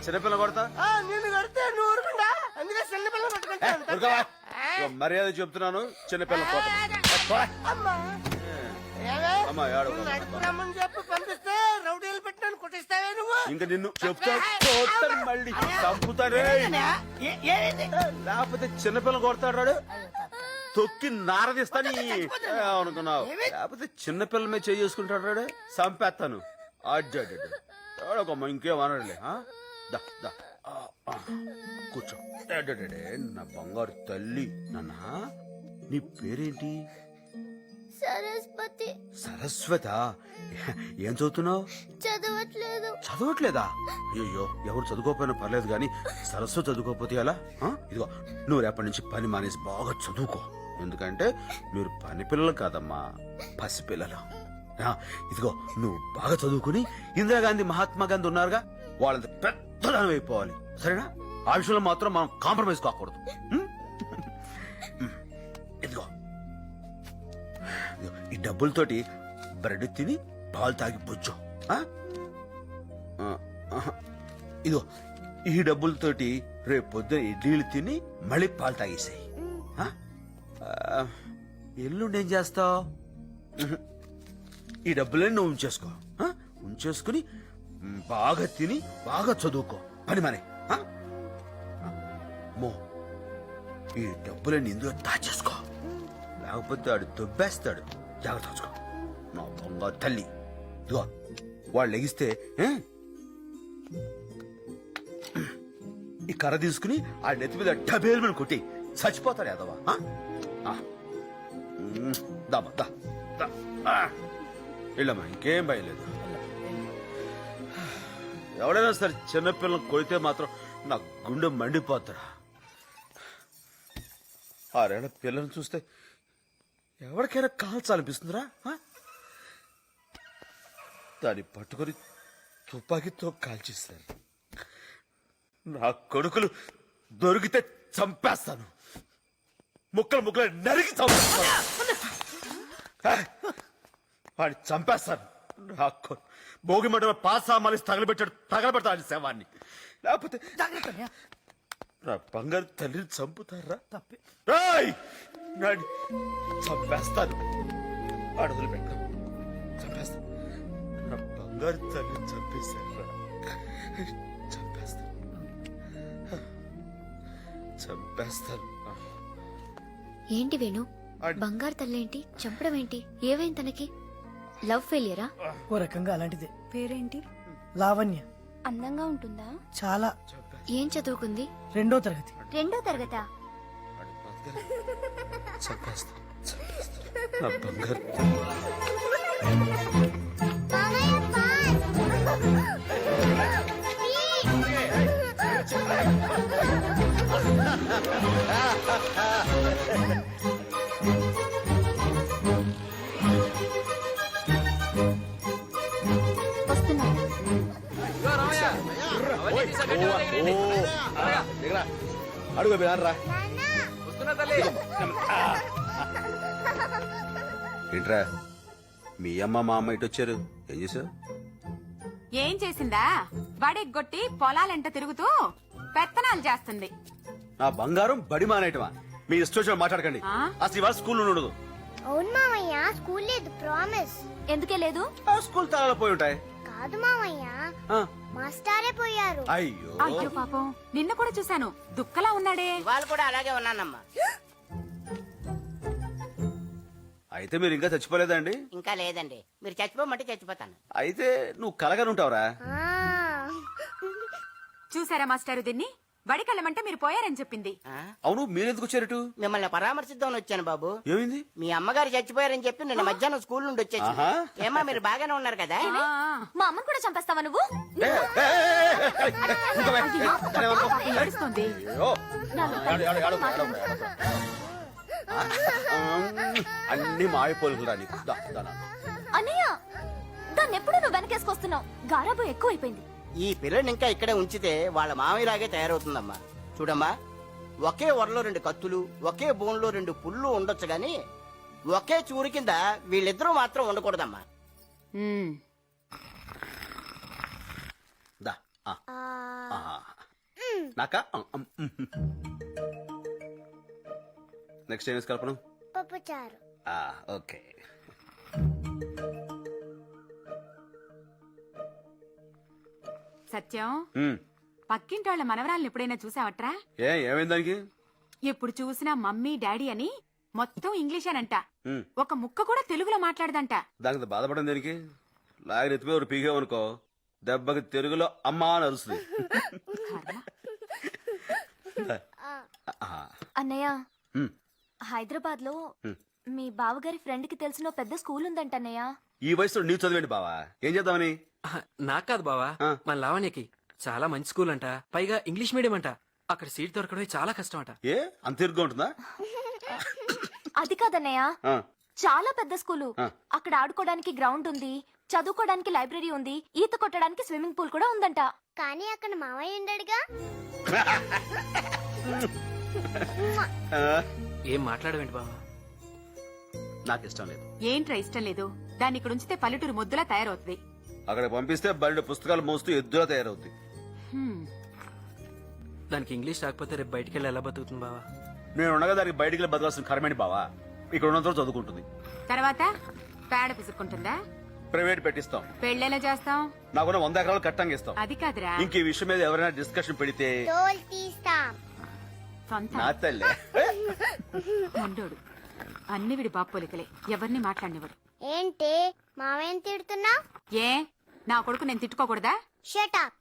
చిన్నపిల్ల కొడతా నిన్ను కడితే నువ్వు ఊరుకుంటా అందుకే చిన్నపిల్ల పట్టుకుంటా మర్యాద చెప్తున్నాను. చిన్నపిల్ల రమ్మని చెప్పి పంపిస్తే రౌడీలు పెట్టాను కొట్టిస్తావే నువ్వు. ఇంకా నిన్ను చెప్తా మళ్ళీ చంపుతాడే. లేకపోతే చిన్నపిల్ల కొడతాడు తొక్కి నారదిస్తాని అనుకున్నావు. లేకపోతే చిన్నపిల్ల మీద చేసుకుంటాడు చంపేస్తాను. అడ్డాడమ్మా ఇంకేమనడులే. కూర్చో. నా బంగారు తల్లి. నాన్న నీ పేరేంటి? సరస్వతి. సరస్వత. ఏం చదువుతున్నావు? చదవట్లేదు. చదవట్లేదా? అయ్యో ఎవరు చదువుకోకపోయినా పర్లేదు గాని సరస్వతి చదువుకోకపోతే ఎలా? ఇదిగో నువ్వు రేపటి నుంచి పని మానేసి బాగా చదువుకో. ఎందుకంటే మీరు పని పిల్లలు కాదమ్మా, పసిపిల్లలు. ఇదిగో నువ్వు బాగా చదువుకుని ఇందిరాగాంధీ మహాత్మా గాంధీ ఉన్నారుగా వాళ్ళంత పెద్దదానం అయిపోవాలి. సరేనా? ఆ విషయంలో మాత్రం మనం కాంప్రమైజ్ కాకూడదు. ఇదిగో ఈ డబ్బులతోటి బ్రెడ్ తిని పాలు తాగి పుచ్చు. ఇదిగో ఈ డబ్బులతోటి రేపు పొద్దున ఇడ్లీలు తిని మళ్ళీ పాలు తాగేసాయి. ఎల్లుండి ఏం చేస్తావు? ఈ డబ్బులన్నీ నువ్వు ఉంచేసుకుని బాగా తిని బాగా చదువుకో. పని మనే ఈ డబ్బులన్నీ ఇందులో దాచేసుకో. లేకపోతే ఆడు దొబ్బేస్తాడు. జాగ్రత్త చూసుకో. నా దొంగ తల్లి. ఇదిగో వాళ్ళు లెగిస్తే ఈ కర్ర తీసుకుని ఆ నెత్తి మీద డబేల్ మీద కొట్టి చచ్చిపోతాడు యాదవా. వెళ్ళమ్మా, ఇంకేం భయలేదు. ఎవడైనా సరే చిన్నపిల్లలు కొడితే మాత్రం నా గుండె మండిపోతాడా. 6 ఏళ్ల పిల్లల్ని చూస్తే ఎవరికైనా కాల్చాలనిపిస్తుందిరా. దాన్ని పట్టుకొని తుపాకీతో కాల్చేస్తారు. నా కొడుకులు దొరికితే చంపేస్తాను. ముక్కలు నరికి చంపేస్తాను. వాడిని చంపేస్తాను. నాకు భోగి మంటలో పాసామాలి తగలబెడతాడు శవాన్ని. లేకపోతే నా బంగారు తల్లిని చంపుతారా? చంపేస్తాను. అడుగులు పెట్ట చంపేస్తాను. నా బంగారు తల్లిని చంపేశారా? చంపేస్తాను. ఏంటి వేణు, బంగారు తల్లేంటి, చంపడం ఏంటి? ఏవైంది తనకి? లవ్ ఫెయిలియరా? ఓ రకంగా అలాంటిదే. పేరేంటి? లావణ్య. అందంగా ఉంటుందా? చాలా. ఏం చదువుకుంది? 2వ తరగతి. 2వ తరగతా? నా బంగారు అడుగు రా. ఏంట్రా మీ అమ్మ మా అమ్మ ఇటు వచ్చారు? ఏం చేసావు? ఏం చేసిందా? బడెగ్గొట్టి పొలాలంట తిరుగుతూ పెత్తనాలు చేస్తుంది. నా బంగారం బడి మానేయటమా? మీ ఇష్టం మాట్లాడకండి. అసలు ఇవాళ స్కూల్ ఉండదు. అవును మామయ్య, స్కూల్ లేదు. ప్రామిస్. ఎందుకే లేదు? స్కూల్ తాళాలు పోయి ఉంటాయి. కాదు మామయ్య, మాస్టారే పోయారు. అయ్యో అయ్యో పాపం, నిన్న కూడా చూశాను, దుక్కలా ఉన్నాడే. వాళ్ళు కూడా అలాగే ఉన్నానమ్మా. అయితే మీరు ఇంకా చచ్చిపోలేదండి? ఇంకా లేదండి. మీరు చచ్చిపోమంటే చచ్చిపోతాను. అయితే నువ్వు కలగనుంటావురా? చూసారా మాస్టారు, దీన్ని బడికెళ్ళమంటే మీరు పోయారని చెప్పింది. అవును, మీరెందుకు వచ్చారట? మిమ్మల్ని పరామర్శిద్దామని వచ్చాను బాబు. ఏమైంది? మీ అమ్మగారు చచ్చిపోయారని చెప్పి నిన్న మధ్యాహ్నం స్కూల్ నుండి వచ్చేసి. ఏమా మీరు బాగానే ఉన్నారు కదా? మా అమ్మని కూడా చంపేస్తావా నువ్వు? ఏడుస్తోంది. అన్ని మాయపోలుకురా నీకు. అన్నయ్య, దాన్ని ఎప్పుడు నువ్వు వెనకేసుకొస్తున్నావు? గారాబు ఎక్కువైపోయింది. ఈ పిల్లని ఇంకా ఇక్కడే ఉంచితే వాళ్ళ మామయ్యలాగే తయారవుతుందమ్మా. చూడమ్మా, ఒకే వరలో 2 కత్తులు, ఒకే బోన్లో 2 పుళ్ళు ఉండొచ్చు గాని ఒకే చూరు కింద వీళ్ళిద్దరూ మాత్రం ఉండకూడదమ్మా. ఉమ్. దా నాకా నెక్స్ట్ ఏం కల్పన? పప్పుచారు. ఓకే. సత్యం, పక్కింటి వాళ్ళ మనవరాలను ఎప్పుడైనా చూసావట్రా? ఏమైంది దానికి? ఎప్పుడు చూసినా మమ్మీ డాడీ అని మొత్తం ఇంగ్లీషేనంట. ఉమ్. ఒక ముక్క కూడా తెలుగులో మాట్లాడదంట. దానికి బాధపడడం దేనికి? లాగిన ఎత్తిపోయి ఒక పీకేవనుకో దెబ్బకి తెలుగులో అమ్మా అని అరుస్తుంది. అన్నయ్య, ఉమ్. హైదరాబాద్ లో మీ బావగారి ఫ్రెండ్ కి తెలిసిన పెద్ద స్కూల్ ఉందంట అన్నయ్య. ఈ వయసులో నీవు చదివేంటి బావా? ఏం చేద్దామని? నాకు కాదు బావా, ఆ. మన లావణ్యకి చాలా మంచి స్కూల్ అంట, పైగా ఇంగ్లీష్ మీడియం అంట. అక్కడ సీట్ దొరకడమే చాలా కష్టం అంట. ఏ అంత ఇరుగ్గా ఉంటుందా? అది కాదన్నయ్య, ఆ, చాలా పెద్ద స్కూలు. ఆ. అక్కడ ఆడుకోవడానికి గ్రౌండ్ ఉంది, చదువుకోవడానికి లైబ్రరీ ఉంది, ఈత కొట్టడానికి స్విమ్మింగ్ పూల్ కూడా ఉందంట. కానీ అక్కడ మామయ్య ఉండడుగా. ఆ, ఏం మాట్లాడవేంటి బావా? నాకు ఇష్టం లేదు. ఏంట్రా ఇష్టం లేదు? దాన్ని ఇక్కడ ఉంచితే పల్లెటూరు ముద్దులా తయారవుతుంది. అక్కడ పంపిస్తే బయట పుస్తకాలు మోస్తూ ఎద్దులా తయారవుద్ది. హ్మ్. దానికి ఇంగ్లీష్ రాకపోతే రేపు బయటికి వెళ్ళి ఎలా బతుకుతుంది బావా? నేను ఉండగా దానికి బయటికి వెళ్ళి బతకాల్సిన కర్మేంటి బావా? ఇక్కడ ఉన్నంత చదువుకుంటుంది. తర్వాత పేడ పిసుక్కుంటుందా? ప్రైవేట్ పెట్టిస్తాం. పెళ్ళెలా చేస్తాం? నాకున్న 100 ఎకరాలు కట్టంగా ఇస్తాం. అది కాదురా, ఇంక ఈ విషయం మీద ఎవరైనా డిస్కషన్ పెడితే తోలు తీస్తాం. సొంత నా తల్లే. ఉండోడు. అన్ని విడి బాపోలికలే, ఎవరిని మాట్లాడినవాడు. ఏంటి మామయ్యని తిడుతున్నా? ఏ నా కొడుకు నేను తిట్టుకోకూడదా? షటప్.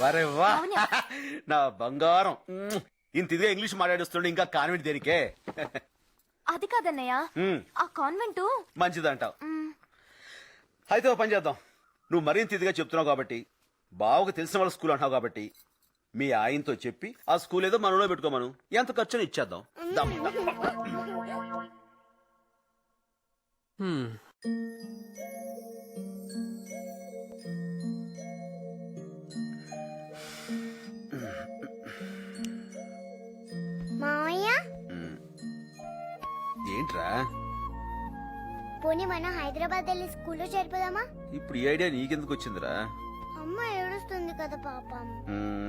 వరే వా, నా బంగారం. ఇంత ఇదిగా ఇంగ్లీష్ మాట్లాడుస్తుండే ఇంకా కాన్వెంట్ దేనికే? అది కాదన్నయ్య, ఉమ్, ఆ కాన్వెంట్ మంచిదంటావు. అయితే ఓ పని చేద్దాం. నువ్వు మరింత ఇదిగా చెప్తున్నావు కాబట్టి, బావకు తెలిసిన వాళ్ళ స్కూల్ అంటున్నావు కాబట్టి, మీ ఆయనతో చెప్పి ఆ స్కూల్ ఏదో మనలో పెట్టుకోమను. ఎంత ఖర్చుని ఇచ్చేద్దాం. దమ్, దమ్. హ్మ్. మామయ్య, ఏంట్రా పోనీ మనం హైదరాబాద్ వెళ్ళి స్కూల్లో చేరిపోదామా? ఇప్పుడు ఈ ఐడియా నీకెందుకు వచ్చిందిరా? అమ్మ ఏడుస్తుంది కదా పాపం.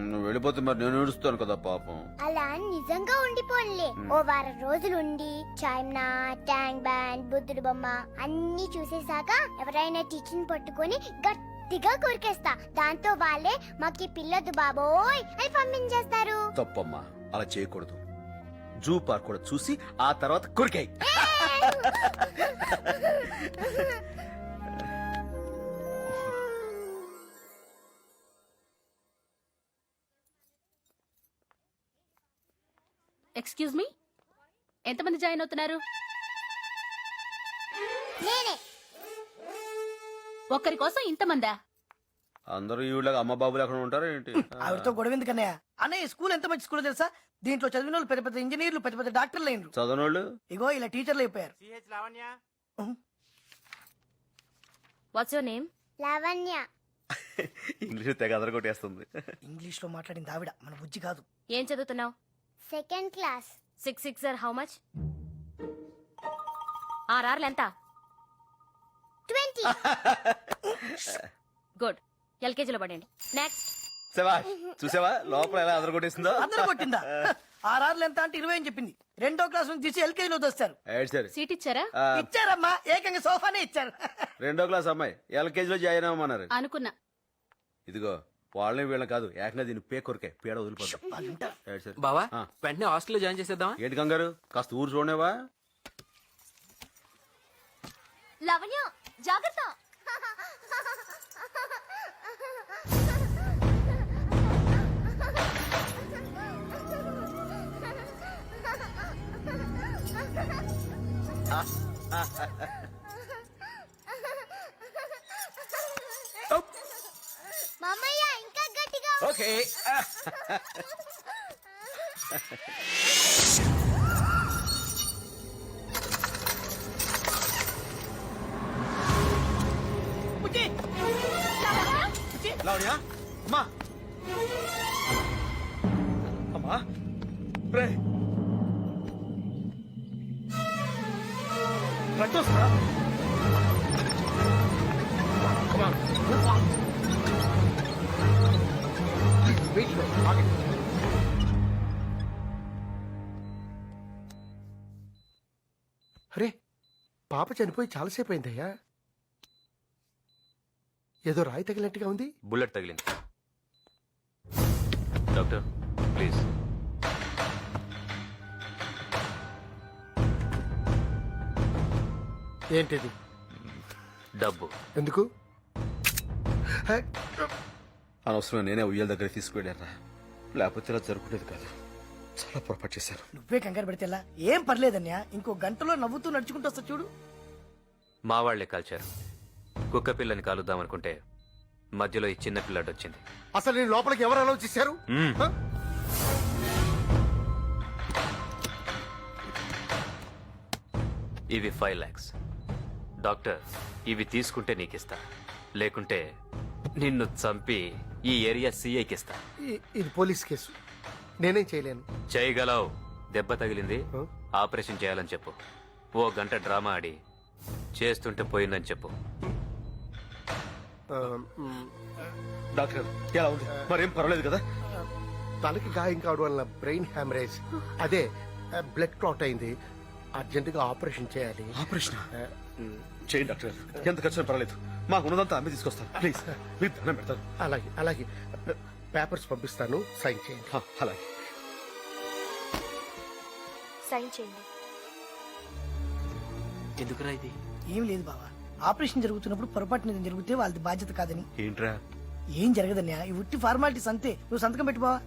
నువ్వు వెళ్ళిపోతే మరి నేను ఏడుస్తాను కదా పాపం. అలా నిజంగా ఉండిపోన్లే. ఓ వారం రోజులు ఉండి చాయ్నా, ట్యాంక్ బ్యాండ్, బుద్ధుడు బొమ్మ అన్ని చూసేసాక ఎవరైనా టీచర్ పట్టుకొని గట్టిగా కొరికేస్తా. దాంతో వాళ్ళే మాకి పిల్లదు బాబోయ్ అని పంపించేస్తారు. తప్పమ్మా, అలా చేయకూడదు. జూ పార్క్ కూడా చూసి ఆ తర్వాత కొరికాయి. ఎక్స్క్యూజ్ మీ, ఎంతమంది జాయిన్ అవుతున్నారు? నేనే. ఒక్కరి కోసం ఇంతమందా? అందరూ ఈవిడగా అమ్మ బాబులు ఎక్కడ ఉంటారు ఏంటి? ఆవిడతో గొడవ ఎందుకన్నయ్య? అన్నయ్య ఈ స్కూల్ ఎంత మంచి స్కూల్ తెలుసా? దీంట్లో చదివిన వాళ్ళు పెద్ద పెద్ద ఇంజనీర్లు, పెద్ద పెద్ద డాక్టర్లు అయినరు. చదవనోళ్ళు ఇగో ఇలా టీచర్లు అయిపోయారు. What's your name? Lavanya. English తెగ అదరగొట్టేస్తుంది. ఇంగ్లీష్ లో మాట్లాడింది ఆవిడ, మన బుజ్జి కాదు. ఏం చదువుతున్నావు? Second class. 6 6 how much? ఆర్ఆర్లు ఎంత? 20. గుడ్, ఎల్కేజీలో పడండి. నెక్స్ట్. శభాష్, చూసావా లోపల ఎలా అదరగొట్టేసిందో? అందరూ కొట్టిందా? 6 ఎంత అంటే 20 అని చెప్పింది. 2వ క్లాస్ నుంచి తీసి LKG లో దోస్తారు. ఏడు సరే. సీట్ ఇచ్చారా? ఇచ్చారమ్మా, ఏకంగా సోఫానే ఇచ్చారు. 2వ క్లాస్ అమ్మాయి LKG లో జాయిన్ అవ్వమన్నారు. అనుకున్నా. ఇదిగో వాళ్ళని వీళ్ళని కాదు, ఏకంగా దీన్ని పేకొరికే పేడ వదిలిపోతాం. ఏడు సరే. బావా, ఆ. వెంటనే హాస్టల్లో జాయిన్ చేసేద్దామా? ఏంటి కంగారు? కాస్త ఊరు చూడనేవా? లవణ్య, జాగ్రత్త. మామయ్య ఇంకా గట్టిగా. ఓకే. లావణ్య, అమ్మా రే రక్తం వస్తుందా? Come on, move on. Wait, ఆగండి. అరే పాప చనిపోయి చాలాసేపు అయిందయ్యా. ఏదో రాయి తగిలినట్టుగా ఉంది. బుల్లెట్ తగిలింది. Doctor please. ఏంటిది? డబ్బు. ఎందుకు? హే, అనవసరం నేనే ఉయ్యాల దగ్గర తీసుకువెళ్ళారా, లేకపోతే ఇలా జరుగుతుంది కాదు. చాలా పొరపాటు చేశారు. నువ్వే కంగారు పెడితే ఎలా? ఏం పర్లేదన్యా, ఇంకో గంటలో నవ్వుతూ నడుచుకుంటూ వస్తా చూడు. మా వాళ్లే కాల్చారు. కుక్క పిల్లని కాలుద్దామనుకుంటే మధ్యలో ఈ చిన్న పిల్లాడు వచ్చింది. అసలు నేను లోపలికి ఎవరు అలౌ చేశారు? హ? ఇవి 5 lakhs. డాక్టర్ ఇవి తీసుకుంటే నీకిస్తా, లేకుంటే నిన్ను చంపి ఈ ఏరియా సిఐకిస్తా. ఇది పోలీస్ కేసు, నేనేం చేయలేను. చేయగలవు. దెబ్బ తగిలింది, ఆపరేషన్ చేయాలని చెప్పు. ఓ గంట డ్రామా ఆడి చేస్తుంటే పోయిందని చెప్పు. ఆ, మ్, డాక్టర్ ఎలా ఉంది? మరేం పర్వాలేదు కదా? తలకి గాయం కావడం వల్ల బ్రెయిన్ హ్యామరేజ్, అదే బ్లడ్ క్లాట్ అయింది. అర్జెంటుగా ఆపరేషన్ చేయాలి. ఆపరేషన్ ఆ, మ్, చేయండి డాక్టర్, ఎంత ఖర్చు పర్వాలేదు. మాకు ఉన్నదంతా అమ్మి తీసుకొస్తాను. ప్లీజ్ మీరు దండం పెడతాను. అలాగే అలాగే. పేపర్స్ పంపిస్తాను, సైన్ చేయండి. అలాగే. సైన్ చేయండి. ఎందుకురా ఇది? ఏం లేదు బావా, ఆపరేషన్ జరుగుతున్నప్పుడు పొరపాటు ఏదైనా జరిగితే వాళ్ళది బాధ్యత కాదని. ఏంట్రా? ఏం జరగదన్యా, ఈ ఉట్టి ఫార్మాలిటీస్ అంతే. నువ్వు సంతకం పెట్టు బావా.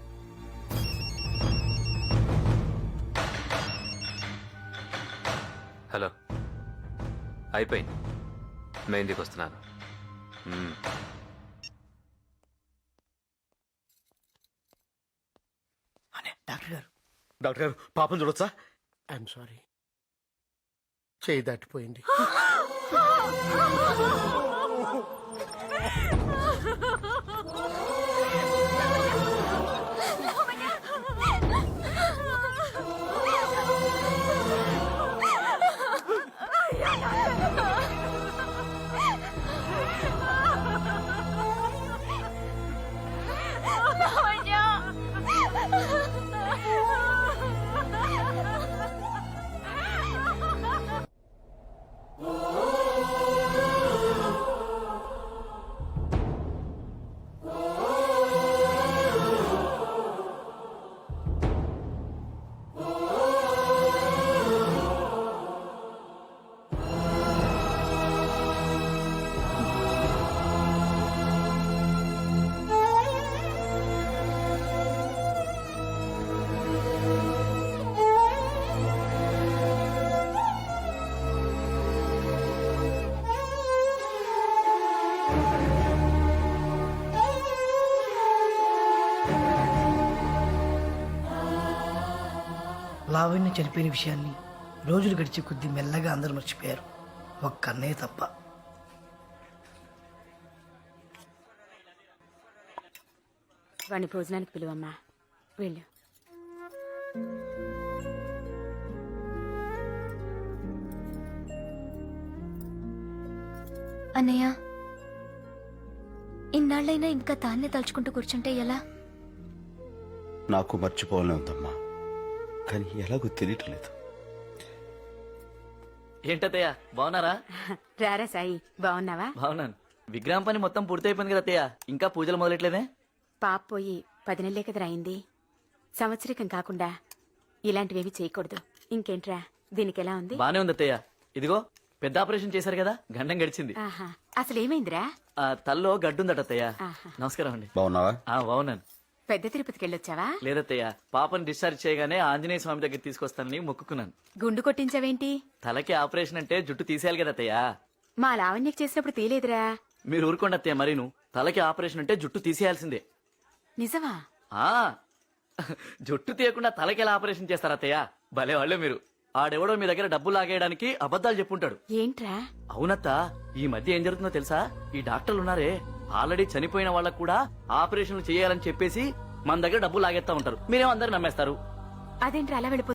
హలో, అయిపోయింది. మెహందీకి వస్తున్నాను. డాక్టర్ గారు, డాక్టర్ గారు పాపం చూడొచ్చా? ఐఎమ్ సారీ, చేయి దాటిపోయింది. లావణ్య చనిపోయిన విషయాన్ని రోజులు గడిచే కొద్దీ మెల్లగా అందరూ మర్చిపోయారు, ఒక్క అన్నయ్య తప్ప. వాణ్ణి భోజనానికి పిలువమ్మా, వెళ్ళు. అన్నయ్య, ఇన్నాళ్ళైనా ఇంకా తాన్నే తలుచుకుంటూ కూర్చుంటే ఎలా? నాకు మర్చిపోవాలని ఉందమ్మా, కానీ ఎలాగో తెలియట్లేదు. ఏంటత్తయ్య బాగున్నారా? రారా సాయి, బాగున్నావా? బాగున్నాను. విగ్రహం పని మొత్తం పూర్తయిపోయింది కదా అత్తయ్య, ఇంకా పూజలు మొదలెట్లేదే? పాప పోయి 10 నెలలే కదరా అయింది. సంవత్సరికం కాకుండా ఇలాంటివేవి చేయకూడదు. ఇంకేంట్రా, దీనికి ఎలా ఉంది? బానే ఉంది అత్తయ్య. ఇదిగో పెద్ద ఆపరేషన్ చేశారు కదా, గండం గడిచింది. ఆహా, అసలేమైందిరా? ఆ తల్లో గడ్డుందట అత్తయ్య. ఆహా. నమస్కారం అండి. బాగున్నావా? బాగున్నాను. పెద్ద తిరుపతికి వెళ్ళొచ్చావా? లేదత్తయ్య, పాపని డిశ్చార్జ్ చేయగానే ఆంజనేయ స్వామి దగ్గర తీసుకొస్తానని మొక్కుకున్నాను. గుండు కొట్టించావేంటి? తలకి ఆపరేషన్ అంటే జుట్టు తీసేయాలి కదా అత్తయ్య. మా లావణ్యకి చేసినప్పుడు తీలేదురా. మీరు ఊరుకోండి అత్తయ్య, మరీను తలకి ఆపరేషన్ అంటే జుట్టు తీసేయాల్సిందే. నిజమా? ఆ జుట్టు తీయకుండా తలకి ఎలా ఆపరేషన్ చేస్తారా అత్తయ్య? భలే వాళ్ళే మీరు. ఆడెవడో మీ దగ్గర డబ్బు లాగేయడానికి అబద్ధాలు చెప్పుంటాడు. ఏంట్రా? అవునత్త, ఈ మధ్య ఏం జరుగుతుందో తెలుసా? ఈ డాక్టర్లు ఉన్నారే, ఆల్రెడీ చనిపోయిన వాళ్ళకు కూడా ఆపరేషన్లు చేయాలని చెప్పేసి మన దగ్గర డబ్బులు లాగేస్తా ఉంటారు, మీరేమో అందరు నమ్మేస్తారు. అదేంటి అలా వెళ్ళిపో